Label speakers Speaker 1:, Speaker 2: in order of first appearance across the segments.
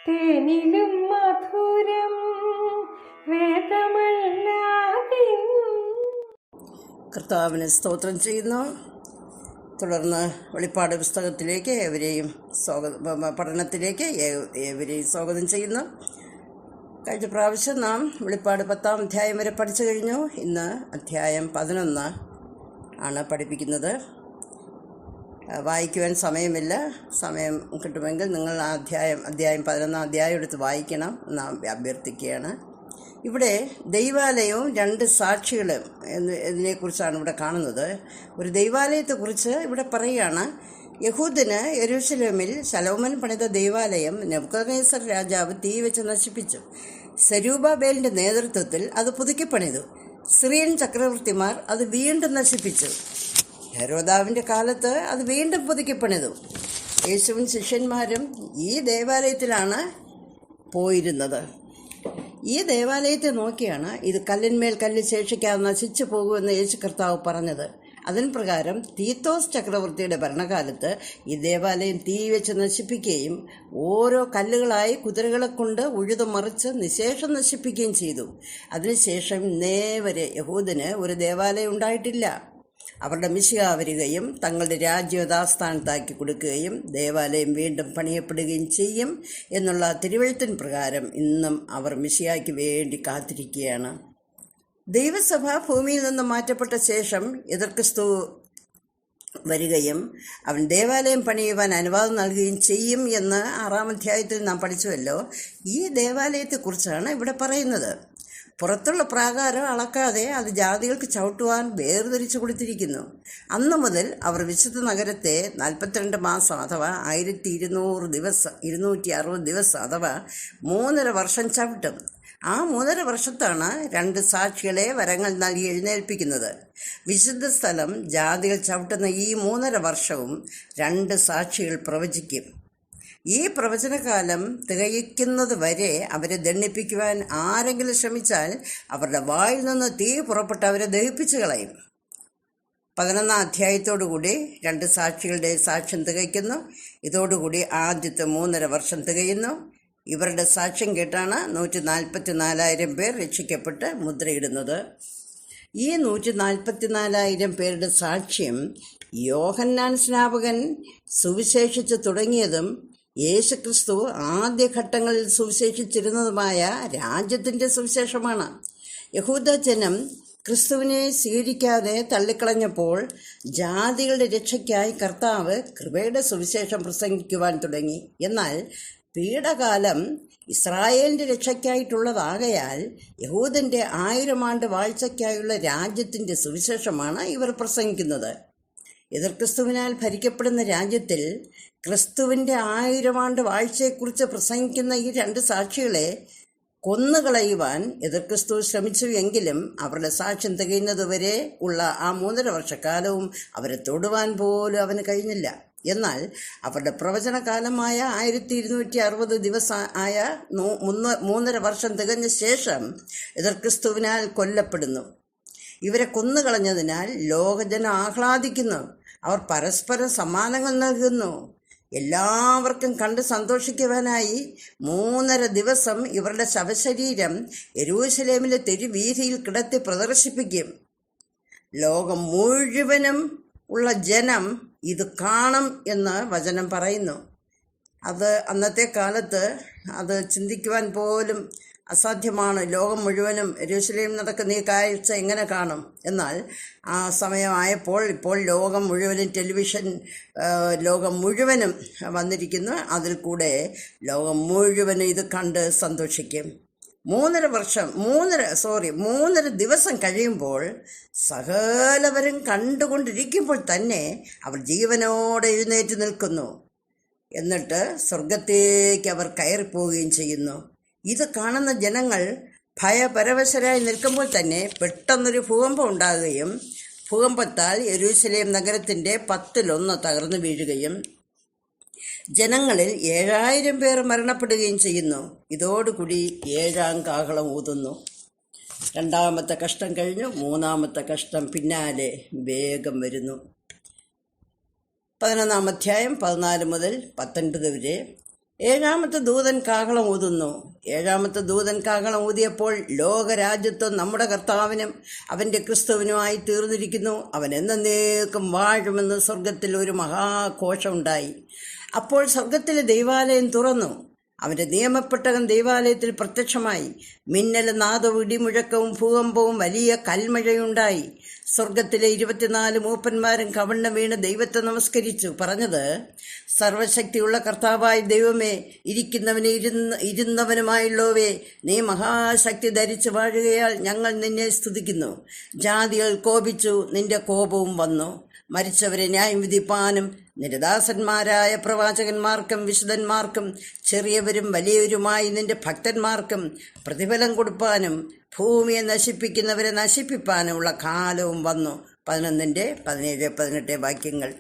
Speaker 1: തേനിലും മധുരം വേദമല്ലാതെ.
Speaker 2: കർത്താവിന് സ്തോത്രം ചെയ്യുന്നു. തുടർന്ന് വെളിപ്പാട് പുസ്തകത്തിലേക്ക് പഠനത്തിലേക്ക് ഏവരെയും സ്വാഗതം ചെയ്യുന്നു. കഴിഞ്ഞ പ്രാവശ്യം നാം വെളിപ്പാട് 10-ാം അധ്യായം വരെ പഠിച്ചു കഴിഞ്ഞു. ഇന്ന് അധ്യായം 11 ആണ് പഠിപ്പിക്കുന്നത്. വായിക്കുവാൻ സമയമില്ല. സമയം കിട്ടുമെങ്കിൽ നിങ്ങൾ അധ്യായം 11-ാം അധ്യായം എടുത്ത് വായിക്കണം എന്ന് അഭ്യർത്ഥിക്കുകയാണ്. ഇവിടെ ദൈവാലയവും 2 സാക്ഷികളും ഇതിനെക്കുറിച്ചാണ് ഇവിടെ കാണുന്നത്. ഒരു ദൈവാലയത്തെക്കുറിച്ച് ഇവിടെ പറയുകയാണ്. യഹൂദന് യെരൂശലേമിൽ ശലോമോൻ പണിത ദൈവാലയം നെബൂഖദ്നേസർ രാജാവ് തീ വെച്ച് നശിപ്പിച്ചു. സെരൂബാബേലിൻ്റെ നേതൃത്വത്തിൽ അത് പുതുക്കിപ്പണിതു. സിറിയൻ ചക്രവർത്തിമാർ അത് വീണ്ടും നശിപ്പിച്ചു. ഹെരോദാവിൻ്റെ കാലത്ത് അത് വീണ്ടും പുതുക്കിപ്പണിതു. യേശുവും ശിഷ്യന്മാരും ഈ ദേവാലയത്തിലാണ് പോയിരുന്നത്. ഈ ദേവാലയത്തെ നോക്കിയാണ് ഇത് കല്ലിന്മേൽ കല്ല് ശേഷിക്കാതെ നശിച്ചു പോകുമെന്ന് യേശു കർത്താവ് പറഞ്ഞത്. അതിന് പ്രകാരം തീത്തോസ് ചക്രവർത്തിയുടെ ഭരണകാലത്ത് ഈ ദേവാലയം തീ വെച്ച് നശിപ്പിക്കുകയും ഓരോ കല്ലുകളായി കുതിരകളെ കൊണ്ട് ഉഴുതു മറിച്ച് നിശേഷം നശിപ്പിക്കുകയും ചെയ്തു. അതിനുശേഷം ഇന്നേവരെ യഹൂദന് ഒരു ദേവാലയം ഉണ്ടായിട്ടില്ല. അവരുടെ മിശിഹ വരികയും തങ്ങളുടെ രാജ്യം യഥാസ്ഥാനത്താക്കി കൊടുക്കുകയും ദേവാലയം വീണ്ടും പണിയപ്പെടുകയും ചെയ്യും എന്നുള്ള തിരുവെഴുത്തിൻ പ്രകാരം ഇന്നും അവർ മിശിഹായ്ക്ക് വേണ്ടി കാത്തിരിക്കുകയാണ്. ദൈവസഭ ഭൂമിയിൽ നിന്ന് മാറ്റപ്പെട്ട ശേഷം എതിർക്രിസ്തു വരികയും അവൻ ദേവാലയം പണിയുവാൻ അനുവാദം നൽകുകയും ചെയ്യും എന്ന് 6-ാം അധ്യായത്തിൽ നാം പഠിച്ചുവല്ലോ. ഈ ദേവാലയത്തെക്കുറിച്ചാണ് ഇവിടെ പറയുന്നത്. പുറത്തുള്ള പ്രാകാരം അളക്കാതെ അത് ജാതികൾക്ക് ചവിട്ടുവാൻ വേർതിരിച്ചു കൊടുത്തിരിക്കുന്നു. അന്നു മുതൽ അവർ വിശുദ്ധ നഗരത്തെ 42 മാസം അഥവാ 1260 ദിവസം അഥവാ 3.5 വർഷം ചവിട്ടും. ആ 3.5 വർഷത്താണ് 2 സാക്ഷികളെ വരങ്ങൾ നൽകി എഴുന്നേൽപ്പിക്കുന്നത്. വിശുദ്ധ സ്ഥലം ജാതികൾ ചവിട്ടുന്ന ഈ 3.5 വർഷവും 2 സാക്ഷികൾ പ്രവചിക്കും. ഈ പ്രവചനകാലം തികയ്ക്കുന്നത് വരെ അവരെ ദണ്ഡിപ്പിക്കുവാൻ ആരെങ്കിലും ശ്രമിച്ചാൽ അവരുടെ വായിൽ നിന്ന് തീ പുറപ്പെട്ട് അവരെ ദഹിപ്പിച്ചു കളയും. 11-ാം അധ്യായത്തോടുകൂടി 2 സാക്ഷികളുടെ സാക്ഷ്യം തികയ്ക്കുന്നു. ഇതോടുകൂടി ആദ്യത്തെ 3.5 വർഷം തികയുന്നു. ഇവരുടെ സാക്ഷ്യം കേട്ടാണ് 144,000 പേർ രക്ഷിക്കപ്പെട്ട് മുദ്രയിടുന്നത്. ഈ 144,000 പേരുടെ സാക്ഷ്യം യോഹന്നാൻ സ്നാപകൻ സുവിശേഷിച്ച് തുടങ്ങിയതും യേശുക്രിസ്തു ആദ്യഘട്ടങ്ങളിൽ സുവിശേഷിച്ചിരുന്നതുമായ രാജ്യത്തിൻ്റെ സുവിശേഷമാണ്. യഹൂദജനം ക്രിസ്തുവിനെ സ്വീകരിക്കാതെ തള്ളിക്കളഞ്ഞപ്പോൾ ജാതികളുടെ രക്ഷയ്ക്കായി കർത്താവ് കൃപയുടെ സുവിശേഷം പ്രസംഗിക്കുവാൻ തുടങ്ങി. എന്നാൽ പീഡകാലം ഇസ്രായേലിൻ്റെ രക്ഷയ്ക്കായിട്ടുള്ളതാകയാൽ യഹൂദൻ്റെ 1000 ആണ്ട് വാഴ്ചയ്ക്കായുള്ള രാജ്യത്തിൻ്റെ സുവിശേഷമാണ് ഇവർ പ്രസംഗിക്കുന്നത്. എതിർക്രിസ്തുവിനാൽ ഭരിക്കപ്പെടുന്ന രാജ്യത്തിൽ ക്രിസ്തുവിൻ്റെ 1000 ആണ്ട് വാഴ്ചയെക്കുറിച്ച് പ്രസംഗിക്കുന്ന ഈ 2 സാക്ഷികളെ കൊന്നുകളയുവാൻ എതിർക്രിസ്തു ശ്രമിച്ചു. എങ്കിലും അവരുടെ സാക്ഷ്യം തികയുന്നതുവരെ ഉള്ള ആ 3.5 വർഷക്കാലവും അവരെ തൊടുവാൻ പോലും അവന് കഴിഞ്ഞില്ല. എന്നാൽ അവരുടെ പ്രവചനകാലമായ 1260 ദിവസം ആയ 3.5 വർഷം തികഞ്ഞ ശേഷം എതിർക്രിസ്തുവിനാൽ കൊല്ലപ്പെടുന്നു. ഇവരെ കൊന്നുകളഞ്ഞതിനാൽ ലോകജനം ആഹ്ലാദിക്കുന്നു. അവർ പരസ്പരം സമ്മാനങ്ങൾ നൽകുന്നു. എല്ലാവർക്കും കണ്ട് സന്തോഷിക്കുവാനായി 3.5 ദിവസം ഇവരുടെ ശവശരീരം യെരൂശലേമിലെ തെരുവീഥിയിൽ കിടത്തി പ്രദർശിപ്പിക്കും. ലോകം മുഴുവനും ഉള്ള ജനം ഇത് കാണും എന്ന് വചനം പറയുന്നു. അത് അന്നത്തെ കാലത്ത് അത് ചിന്തിക്കുവാൻ പോലും അസാധ്യമാണ്. ലോകം മുഴുവനും യെരൂശലേം നടക്കുന്ന ഈ കാഴ്ച എങ്ങനെ കാണും? എന്നാൽ ആ സമയമായപ്പോൾ ഇപ്പോൾ ലോകം മുഴുവനും ടെലിവിഷൻ ലോകം മുഴുവനും വന്നിരിക്കുന്നു. അതിൽ കൂടെ ലോകം മുഴുവനും ഇത് കണ്ട് സന്തോഷിക്കും. 3.5 ദിവസം കഴിയുമ്പോൾ സകലവരും കണ്ടുകൊണ്ടിരിക്കുമ്പോൾ തന്നെ അവർ ജീവനോടെ എഴുന്നേറ്റ് നിൽക്കുന്നു. എന്നിട്ട് സ്വർഗത്തേക്ക് അവർ കയറിപ്പോവുകയും ചെയ്യുന്നു. ഇത് കാണുന്ന ജനങ്ങൾ ഭയപരവശരായി നിൽക്കുമ്പോൾ തന്നെ പെട്ടെന്നൊരു ഭൂകമ്പം ഉണ്ടാകുകയും ഭൂകമ്പത്താൽ യെരൂശലേം നഗരത്തിൻ്റെ 10-1 തകർന്നു വീഴുകയും ജനങ്ങളിൽ 7000 പേർ മരണപ്പെടുകയും ചെയ്യുന്നു. ഇതോടുകൂടി 7-ാം കാഹളം ഊതുന്നു. 2-ാമത്തെ കഷ്ടം കഴിഞ്ഞു. 3-ാമത്തെ കഷ്ടം പിന്നാലെ വേഗം വരുന്നു. 11-ാം അധ്യായം 14 മുതൽ 19 വരെ ഏഴാമത്തെ ദൂതൻ കാഹളം ഊതുന്നു. ഏഴാമത്തെ ദൂതൻ കാഹളം ഊതിയപ്പോൾ ലോകരാജ്യത്വം നമ്മുടെ കർത്താവിനും അവൻ്റെ ക്രിസ്തുവിനുമായി തീർന്നിരിക്കുന്നു. അവൻ എന്നേക്കും വാഴുമെന്ന് സ്വർഗത്തിൽ ഒരു മഹാഘോഷമുണ്ടായി. അപ്പോൾ സ്വർഗത്തിലെ ദൈവാലയം തുറന്നു. അവൻ്റെ നിയമപ്പെട്ടകം ദൈവാലയത്തിൽ പ്രത്യക്ഷമായി. മിന്നലും നാദവും ഇടിമുഴക്കവും ഭൂകമ്പവും വലിയ കൽമഴയുണ്ടായി. സ്വർഗത്തിലെ 24 മൂപ്പന്മാരും കവണ്ണ് വീണ് ദൈവത്തെ നമസ്കരിച്ചു, പറഞ്ഞത്: സർവശക്തിയുള്ള കർത്താവായ ദൈവമേ, ഇരിക്കുന്നവന് ഇരുന്നവനുമായുള്ളവേ, നീ മഹാശക്തി ധരിച്ചു വാഴുകയാൽ ഞങ്ങൾ നിന്നെ സ്തുതിക്കുന്നു. ജാതികൾ കോപിച്ചു, നിന്റെ കോപവും വന്നു. മരിച്ചവരെ ന്യായം വിധിപ്പാനും നിന്റെ ദാസന്മാരായ പ്രവാചകന്മാർക്കും വിശുദ്ധന്മാർക്കും ചെറിയവരും വലിയവരുമായി നിന്റെ ഭക്തന്മാർക്കും പ്രതിഫലം കൊടുപ്പാനും ഭൂമിയെ നശിപ്പിക്കുന്നവരെ നശിപ്പിപ്പാനുമുള്ള കാലവും വന്നു. 11-ന്റെ 17-18 വാക്യങ്ങൾ.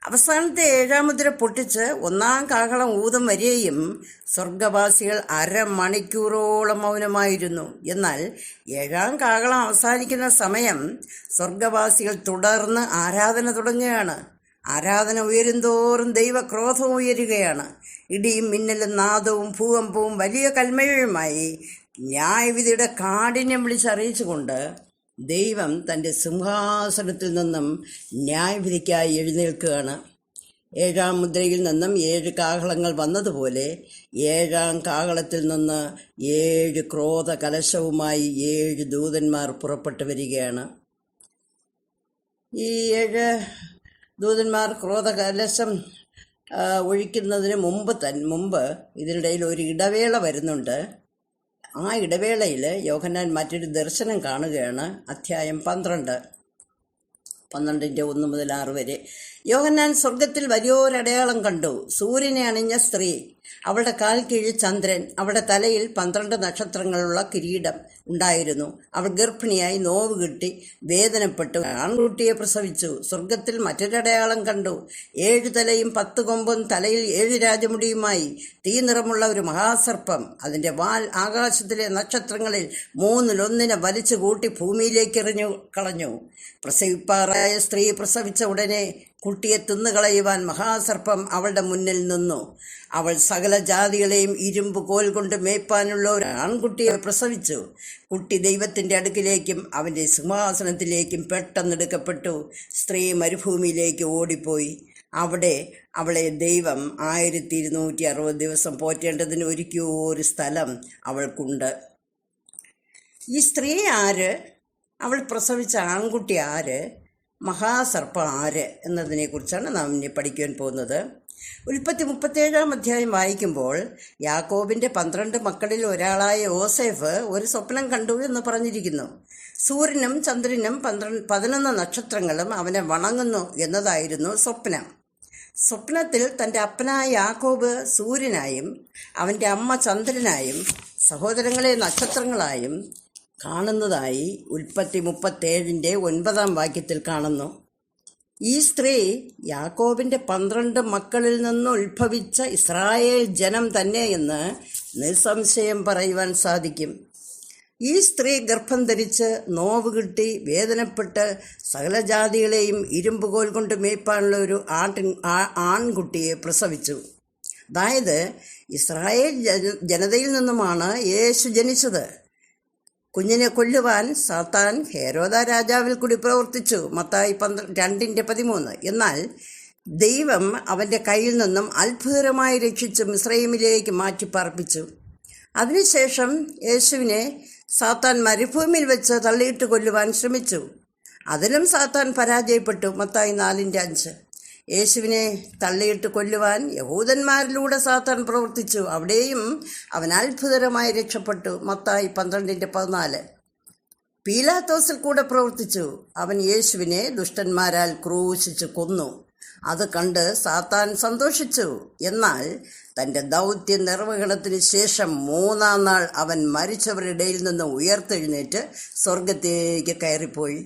Speaker 2: അവസാനത്തെ 7-ാം മുദ്ര പൊട്ടിച്ച് 1-ാം കാഹളം ഊതും വരെയും സ്വർഗവാസികൾ അരമണിക്കൂറോളം മൗനമായിരുന്നു. എന്നാൽ 7-ാം കാഹളം അവസാനിക്കുന്ന സമയം സ്വർഗവാസികൾ തുടർന്ന് ആരാധന തുടങ്ങുകയാണ്. ആരാധന ഉയരുന്തോറും ദൈവക്രോധവും ഉയരുകയാണ്. ഇടിയും മിന്നലും നാദവും ഭൂകമ്പവും വലിയ കൽമഴയുമായി ന്യായവിധിയുടെ കാഠിന്യം വിളിച്ചറിയിച്ചുകൊണ്ട് ദൈവം തൻ്റെ സിംഹാസനത്തിൽ നിന്നും ന്യായവിധിക്കായി എഴുന്നേൽക്കുകയാണ്. 7-ാം മുദ്രയിൽ നിന്നും 7 കാഹളങ്ങൾ വന്നതുപോലെ 7-ാം കാഹളത്തിൽ നിന്ന് 7 ക്രോധ കലശവുമായി 7 ദൂതന്മാർ പുറപ്പെട്ടു വരികയാണ്. ഈ 7 ദൂതന്മാർ ക്രോധ കലശം ഒഴിക്കുന്നതിന് മുമ്പ് ഇതിനിടയിൽ ഒരു ഇടവേള വരുന്നുണ്ട്. ആ ഇടവേളയിൽ യോഹന്നാൻ മറ്റൊരു ദർശനം കാണുകയാണ്. അധ്യായം 12, 12-ന്റെ 1 മുതൽ 6 വരെ. യോഹന്നാൻ സ്വർഗത്തിൽ വലിയൊരടയാളം കണ്ടു. സൂര്യനെ അണിഞ്ഞ സ്ത്രീ, അവളുടെ കാൽ കീഴിൽ ചന്ദ്രൻ, അവളുടെ തലയിൽ 12 നക്ഷത്രങ്ങളുള്ള കിരീടം ഉണ്ടായിരുന്നു. അവൾ ഗർഭിണിയായി നോവ് കിട്ടി വേദനപ്പെട്ടു ആൺകുട്ടിയെ പ്രസവിച്ചു. സ്വർഗത്തിൽ മറ്റൊരടയാളം കണ്ടു. 7 തലയും 10 കൊമ്പും തലയിൽ 7 രാജമുടിയുമായി തീ നിറമുള്ള ഒരു മഹാസർപ്പം. അതിൻ്റെ വാൽ ആകാശത്തിലെ നക്ഷത്രങ്ങളിൽ 1/3 വലിച്ചു കൂട്ടി ഭൂമിയിലേക്ക് എറിഞ്ഞു കളഞ്ഞു. പ്രസവിപ്പാറായ സ്ത്രീ പ്രസവിച്ച ഉടനെ കുട്ടിയെ തിന്നുകളയുവാൻ മഹാസർപ്പം അവളുടെ മുന്നിൽ നിന്നു. അവൾ സകല ജാതികളെയും ഇരുമ്പ് കോൽ കൊണ്ട് മേയ്പ്പാനുള്ള ഒരു ആൺകുട്ടിയെ പ്രസവിച്ചു. കുട്ടി ദൈവത്തിൻ്റെ അടുക്കിലേക്കും അവൻ്റെ സിംഹാസനത്തിലേക്കും പെട്ടെന്നെടുക്കപ്പെട്ടു. സ്ത്രീ മരുഭൂമിയിലേക്ക് ഓടിപ്പോയി. അവിടെ അവളെ ദൈവം 1260 ദിവസം പോറ്റേണ്ടതിന് ഒരുക്കിയ ഒരു സ്ഥലം അവൾക്കുണ്ട്. ഈ സ്ത്രീ ആര്? അവൾ പ്രസവിച്ച ആൺകുട്ടി ആര്? മഹാസർപ്പം ആര് എന്നതിനെക്കുറിച്ചാണ് നാം ഇനി പഠിക്കുവാൻ പോകുന്നത്. ഉൽപ്പത്തി 37-ാം അധ്യായം വായിക്കുമ്പോൾ യാക്കോബിൻ്റെ 12 മക്കളിൽ ഒരാളായ യോസേഫ് ഒരു സ്വപ്നം കണ്ടു എന്ന് പറഞ്ഞിരിക്കുന്നു. സൂര്യനും ചന്ദ്രനും 11 നക്ഷത്രങ്ങളും അവനെ വണങ്ങുന്നു എന്നതായിരുന്നു സ്വപ്നം. സ്വപ്നത്തിൽ തൻ്റെ അപ്പനായ യാക്കോബ് സൂര്യനായും അവൻ്റെ അമ്മ ചന്ദ്രനായും സഹോദരങ്ങളെ നക്ഷത്രങ്ങളായും കാണുന്നതായി ഉൽപ്പത്തി 37-ന്റെ 9-ാം വാക്യത്തിൽ കാണുന്നു. ഈ സ്ത്രീ യാക്കോബിൻ്റെ 12 മക്കളിൽ നിന്ന് ഉത്ഭവിച്ച ഇസ്രായേൽ ജനം തന്നെയെന്ന് നിസ്സംശയം പറയുവാൻ സാധിക്കും. ഈ സ്ത്രീ ഗർഭം ധരിച്ച് നോവ് കിട്ടി വേദനപ്പെട്ട് സകല ജാതികളെയും ഇരുമ്പുകോൽ കൊണ്ട് മേയ്പ്പാനുള്ള ഒരു ആൺകുട്ടിയെ പ്രസവിച്ചു. അതായത് ഇസ്രായേൽ ജനതയിൽ നിന്നുമാണ് യേശു ജനിച്ചത്. കുഞ്ഞിനെ കൊല്ലുവാൻ സാത്താൻ ഹെരോദ രാജാവിൽ കൂടി പ്രവർത്തിച്ചു. മത്തായി 2:13. എന്നാൽ ദൈവം അവൻ്റെ കയ്യിൽ നിന്നും അത്ഭുതകരമായി രക്ഷിച്ച് മിസ്രയീമിലേക്ക് മാറ്റിപ്പാർപ്പിച്ചു. അതിനുശേഷം യേശുവിനെ സാത്താൻ മരുഭൂമിയിൽ വെച്ച് തള്ളിയിട്ട് കൊല്ലുവാൻ ശ്രമിച്ചു. അതിലും സാത്താൻ പരാജയപ്പെട്ടു. മത്തായി 4:5. യേശുവിനെ തള്ളിയിട്ട് കൊല്ലുവാൻ യഹൂദന്മാരിലൂടെ സാത്താൻ പ്രവർത്തിച്ചു. അവിടെയും അവൻ അത്ഭുതകരമായി രക്ഷപ്പെട്ടു. മത്തായി 12:14. പീലാത്തോസിൽ കൂടെ പ്രവർത്തിച്ചു. അവൻ യേശുവിനെ ദുഷ്ടന്മാരാൽ ക്രൂശിച്ച് കൊന്നു. അത് കണ്ട് സാത്താൻ സന്തോഷിച്ചു. എന്നാൽ തൻ്റെ ദൗത്യ നിർവഹണത്തിന് ശേഷം 3-ാം നാൾ അവൻ മരിച്ചവരുടെ ഇടയിൽ നിന്ന് ഉയർത്തെഴുന്നേറ്റ് സ്വർഗത്തേക്ക് കയറിപ്പോയി.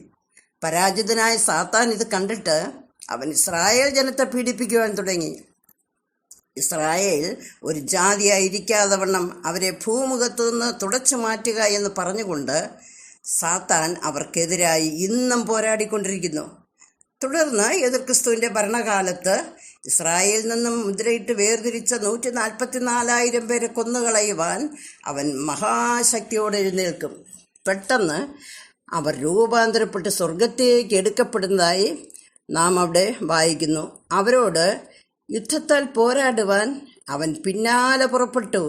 Speaker 2: പരാജിതനായ സാത്താൻ ഇത് കണ്ടിട്ട് അവൻ ഇസ്രായേൽ ജനത്തെ പീഡിപ്പിക്കുവാൻ തുടങ്ങി. ഇസ്രായേൽ ഒരു ജാതിയായിരിക്കാതെ വണ്ണം അവരെ ഭൂമുഖത്തു നിന്ന് തുടച്ചു മാറ്റുക എന്ന് പറഞ്ഞുകൊണ്ട് സാത്താൻ അവർക്കെതിരായി ഇന്നും പോരാടിക്കൊണ്ടിരിക്കുന്നു. തുടർന്ന് എതിർക്രിസ്തുവിൻ്റെ ഭരണകാലത്ത് ഇസ്രായേലിൽ നിന്നും മുദ്രയിട്ട് വേർതിരിച്ച 144,000 പേരെ കൊന്നുകളയുവാൻ അവൻ മഹാശക്തിയോടെ എഴുന്നേൽക്കും. പെട്ടെന്ന് അവർ രൂപാന്തരപ്പെട്ട് സ്വർഗത്തേക്ക് എടുക്കപ്പെടുന്നതായി നാം അവിടെ വായിക്കുന്നു. അവരോട് യുദ്ധത്താൽ പോരാടുവാൻ അവൻ പിന്നാലെ പുറപ്പെട്ടു.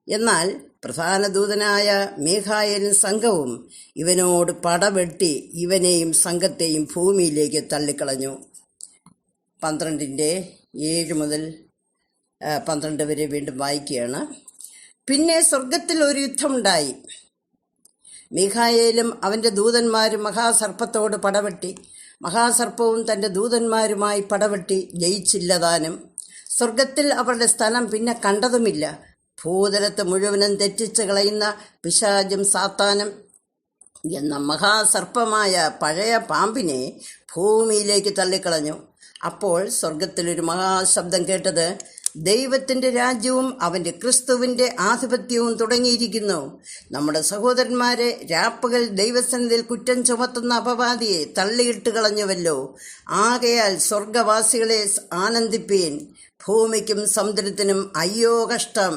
Speaker 2: എന്നാൽ പ്രധാന ദൂതനായ മീഖായേലും സംഘവും ഇവനോട് പടവെട്ടി ഇവനെയും സംഘത്തെയും ഭൂമിയിലേക്ക് തള്ളിക്കളഞ്ഞു. 12:7 മുതൽ 12 വരെ വീണ്ടും വായിക്കുകയാണ്. പിന്നെ സ്വർഗത്തിൽ ഒരു യുദ്ധമുണ്ടായി. മീഖായേലും അവൻ്റെ ദൂതന്മാരും മഹാസർപ്പത്തോട് പടവെട്ടി. മഹാസർപ്പവും തൻ്റെ ദൂതന്മാരുമായി പടവെട്ടി ജയിച്ചില്ലതാനും. സ്വർഗത്തിൽ അവരുടെ സ്ഥലം പിന്നെ കണ്ടതുമില്ല. ഭൂതലത്ത് മുഴുവനും തെറ്റിച്ച് കളയുന്ന പിശാചും സാത്താനും എന്ന മഹാസർപ്പമായ പഴയ പാമ്പിനെ ഭൂമിയിലേക്ക് തള്ളിക്കളഞ്ഞു. അപ്പോൾ സ്വർഗത്തിലൊരു മഹാശബ്ദം കേട്ടത്, ദൈവത്തിൻ്റെ രാജ്യവും അവൻ്റെ ക്രിസ്തുവിൻ്റെ ആധിപത്യവും തുടങ്ങിയിരിക്കുന്നു. നമ്മുടെ സഹോദരന്മാരെ രാപ്പകൽ ദൈവസന്നിധിയിൽ കുറ്റം ചുമത്തുന്ന അപവാദിയെ തള്ളിയിട്ട് കളഞ്ഞുവല്ലോ. ആകയാൽ സ്വർഗവാസികളെ ആനന്ദിപ്പീൻ. ഭൂമിക്കും സമുദ്രത്തിനും അയ്യോ കഷ്ടം.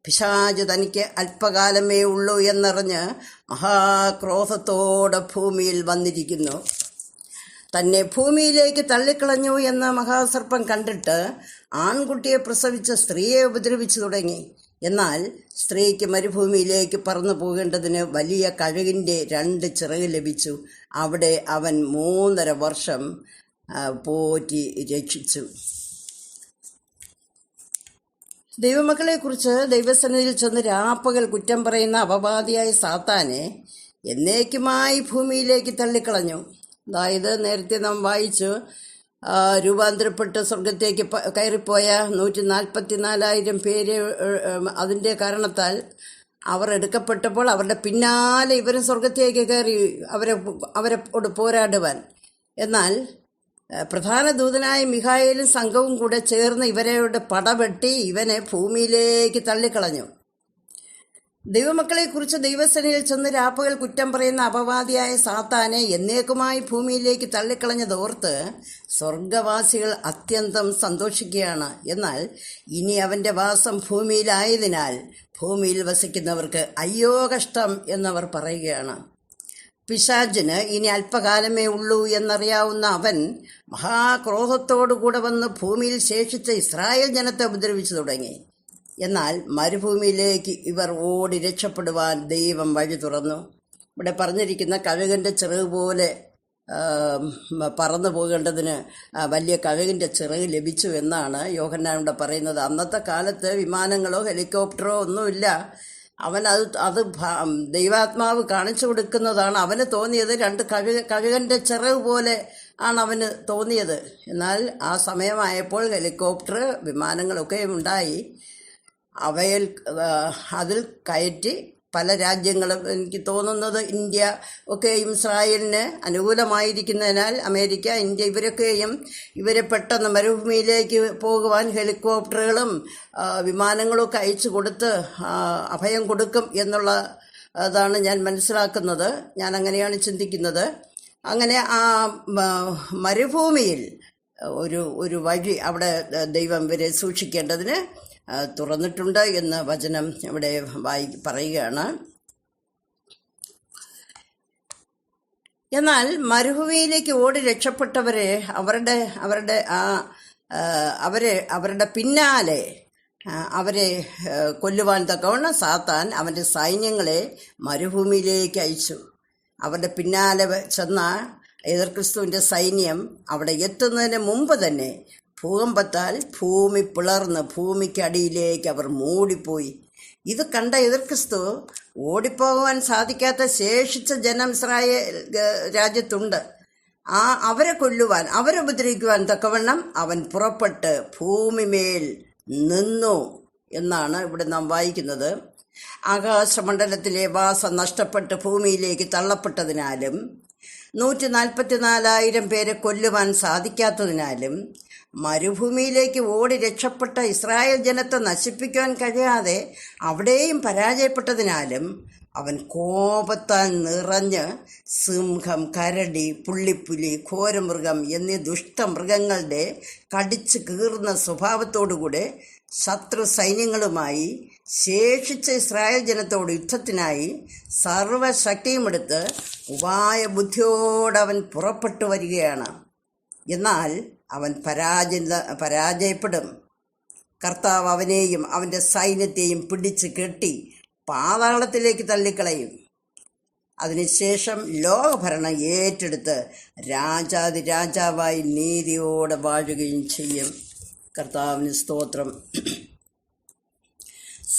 Speaker 2: പിശാച് തനിക്ക് അല്പകാലമേ ഉള്ളൂ എന്നറിഞ്ഞ് മഹാക്രോധത്തോടെ ഭൂമിയിൽ വന്നിരിക്കുന്നു. തന്നെ ഭൂമിയിലേക്ക് തള്ളിക്കളഞ്ഞു എന്ന മഹാസർപ്പം കണ്ടിട്ട് ആൺകുട്ടിയെ പ്രസവിച്ച സ്ത്രീയെ ഉപദ്രവിച്ചു തുടങ്ങി. എന്നാൽ സ്ത്രീക്ക് മരുഭൂമിയിലേക്ക് പറന്നു പോകേണ്ടതിന് വലിയ കഴുകിൻ്റെ 2 ചിറക് ലഭിച്ചു. അവിടെ അവൻ 3.5 വർഷം പോറ്റി രക്ഷിച്ചു. ദൈവമക്കളെക്കുറിച്ച് ദൈവസന്നിധിയിൽ ചെന്ന് രാപ്പകൽ കുറ്റം പറയുന്ന അപവാദിയായ സാത്താനെ എന്നേക്കുമായി ഭൂമിയിലേക്ക് തള്ളിക്കളഞ്ഞു. അതായത് നേരത്തെ നാം വായിച്ചു, രൂപാന്തരപ്പെട്ട് സ്വർഗത്തേക്ക് കയറിപ്പോയ 144,000 പേര് അതിൻ്റെ കാരണത്താൽ അവർ എടുക്കപ്പെട്ടപ്പോൾ അവരുടെ പിന്നാലെ ഇവരും സ്വർഗത്തേക്ക് കയറി അവരോട് പോരാടുവാൻ. എന്നാൽ പ്രധാന ദൂതനായ മീഖായേലും സംഘവും കൂടെ ചേർന്ന് ഇവരോട് പടവെട്ടി ഇവനെ ഭൂമിയിലേക്ക് തള്ളിക്കളഞ്ഞു. ദൈവമക്കളെക്കുറിച്ച് ദൈവസേനയിൽ ചെന്ന് രാപ്പകൽ കുറ്റം പറയുന്ന അപവാദിയായ സാത്താനെ എന്നേക്കുമായി ഭൂമിയിലേക്ക് തള്ളിക്കളഞ്ഞതോർത്ത് സ്വർഗവാസികൾ അത്യന്തം സന്തോഷിക്കുകയാണ്. എന്നാൽ ഇനി അവൻ്റെ വാസം ഭൂമിയിലായതിനാൽ ഭൂമിയിൽ വസിക്കുന്നവർക്ക് അയ്യോ കഷ്ടം എന്നവർ പറയുകയാണ്. പിശാചിന് ഇനി അല്പകാലമേ ഉള്ളൂ എന്നറിയാവുന്ന അവൻ മഹാക്രോധത്തോടുകൂടെ വന്ന് ഭൂമിയിൽ ശേഷിച്ച ഇസ്രായേൽ ജനത്തെ ഉപദ്രവിച്ചു തുടങ്ങി. എന്നാൽ മരുഭൂമിയിലേക്ക് ഇവർ ഓടി രക്ഷപ്പെടുവാൻ ദൈവം വഴി തുറന്നു. ഇവിടെ പറഞ്ഞിരിക്കുന്ന കഴുകൻ്റെ ചിറക് പോലെ പറന്നു പോകേണ്ടതിന് വലിയ കഴുകിൻ്റെ ചിറക് ലഭിച്ചു എന്നാണ് യോഹന്നാൻ ഇവിടെ പറയുന്നത്. അന്നത്തെ കാലത്ത് വിമാനങ്ങളോ ഹെലികോപ്റ്ററോ ഒന്നുമില്ല. അവൻ അത് ദൈവാത്മാവ് കാണിച്ചു കൊടുക്കുന്നതാണ്. അവന് തോന്നിയത് 2 കഴുകൻ്റെ ചിറക് പോലെ ആണ് അവന് തോന്നിയത്. എന്നാൽ ആ സമയമായപ്പോൾ ഹെലികോപ്റ്റർ വിമാനങ്ങളൊക്കെ ഉണ്ടായി. അതിൽ കയറ്റി പല രാജ്യങ്ങളും, എനിക്ക് തോന്നുന്നത് ഇന്ത്യ ഒക്കെയും ഇസ്രായേലിന് അനുകൂലമായിരിക്കുന്നതിനാൽ അമേരിക്ക, ഇന്ത്യ ഇവരെ പെട്ടെന്ന് മരുഭൂമിയിലേക്ക് പോകുവാൻ ഹെലികോപ്റ്ററുകളും വിമാനങ്ങളും ഒക്കെ അയച്ചു കൊടുത്ത് അഭയം കൊടുക്കും എന്നുള്ള അതാണ് ഞാൻ മനസ്സിലാക്കുന്നത്. ഞാൻ അങ്ങനെയാണ് ചിന്തിക്കുന്നത്. അങ്ങനെ ആ മരുഭൂമിയിൽ ഒരു വഴി അവിടെ ദൈവം ഇവരെ സൂക്ഷിക്കേണ്ടതിന് തുറന്നിട്ടുണ്ട് എന്ന് വചനം ഇവിടെ പറയുകയാണ്. എന്നാൽ മരുഭൂമിയിലേക്ക് ഓടി രക്ഷപ്പെട്ടവരെ അവരുടെ പിന്നാലെ അവരെ കൊല്ലുവാൻ തക്കവണ്ണം സാത്താൻ അവൻ്റെ സൈന്യങ്ങളെ മരുഭൂമിയിലേക്ക് അയച്ചു. അവരുടെ പിന്നാലെ ചെന്ന എതിർക്രിസ്തുവിൻ്റെ സൈന്യം അവിടെ എത്തുന്നതിന് മുമ്പ് തന്നെ ഭൂകമ്പത്താൽ ഭൂമി പിളർന്ന് ഭൂമിക്കടിയിലേക്ക് അവർ മൂടിപ്പോയി. ഇത് കണ്ട എതിർക്രിസ്തു ഓടിപ്പോകുവാൻ സാധിക്കാത്ത ശേഷിച്ച ജനം ഇസ്രായേൽ രാജ്യത്തുണ്ട്. അവരെ കൊല്ലുവാൻ, അവരെ ഉപദ്രവിക്കുവാൻ തക്കവണ്ണം അവൻ പുറപ്പെട്ട് ഭൂമിമേൽ നിന്നു എന്നാണ് ഇവിടെ നാം വായിക്കുന്നത്. ആകാശമണ്ഡലത്തിലെ വാസം നഷ്ടപ്പെട്ട് ഭൂമിയിലേക്ക് തള്ളപ്പെട്ടതിനാലും 144,000 പേരെ കൊല്ലുവാൻ സാധിക്കാത്തതിനാലും മരുഭൂമിയിലേക്ക് ഓടി രക്ഷപ്പെട്ട ഇസ്രായേൽ ജനത്തെ നശിപ്പിക്കുവാൻ കഴിയാതെ അവിടെയും പരാജയപ്പെട്ടതിനാലും അവൻ കോപത്താൽ നിറഞ്ഞ് സിംഹം, കരടി, പുള്ളിപ്പുലി, ഘോരമൃഗം എന്നീ ദുഷ്ടമൃഗങ്ങളുടെ കടിച്ചു കീറുന്ന സ്വഭാവത്തോടുകൂടെ ശത്രു സൈന്യങ്ങളുമായി ശേഷിച്ച ഇസ്രായേൽ ജനത്തോട് യുദ്ധത്തിനായി സർവശക്തിയുമെടുത്ത് ഉപായബുദ്ധിയോടവൻ പുറപ്പെട്ടു വരികയാണ്. എന്നാൽ അവൻ പരാജയപ്പെടും. കർത്താവ് അവനെയും അവൻ്റെ സൈന്യത്തെയും പിടിച്ച് കെട്ടി പാതാളത്തിലേക്ക് തള്ളിക്കളയും. അതിനുശേഷം ലോകഭരണം ഏറ്റെടുത്ത് രാജാതിരാജാവായി നീതിയോടെ വാഴുകയും ചെയ്യും. കർത്താവിന് സ്തോത്രം.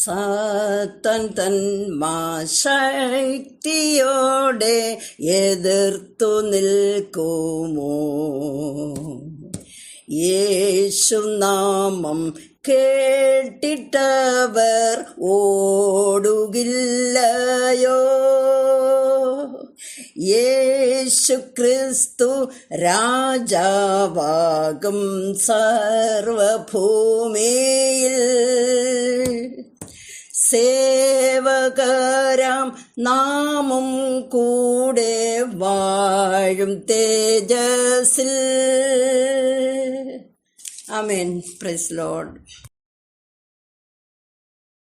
Speaker 2: സാത്താൻ തന്മാശക്തിയോടെ എതിർത്തു നിൽക്കുമോ? യേശുനാമം കേട്ടിട്ടവർ ഓടുകില്ലയോ? യേശുക്രിസ്തു രാജാവാകും സർവഭൂമിയിൽ. സേവകരാം നാമും കൂടെ വാഴും തേജസ്സിൽ. ആമേൻ. Praise Lord.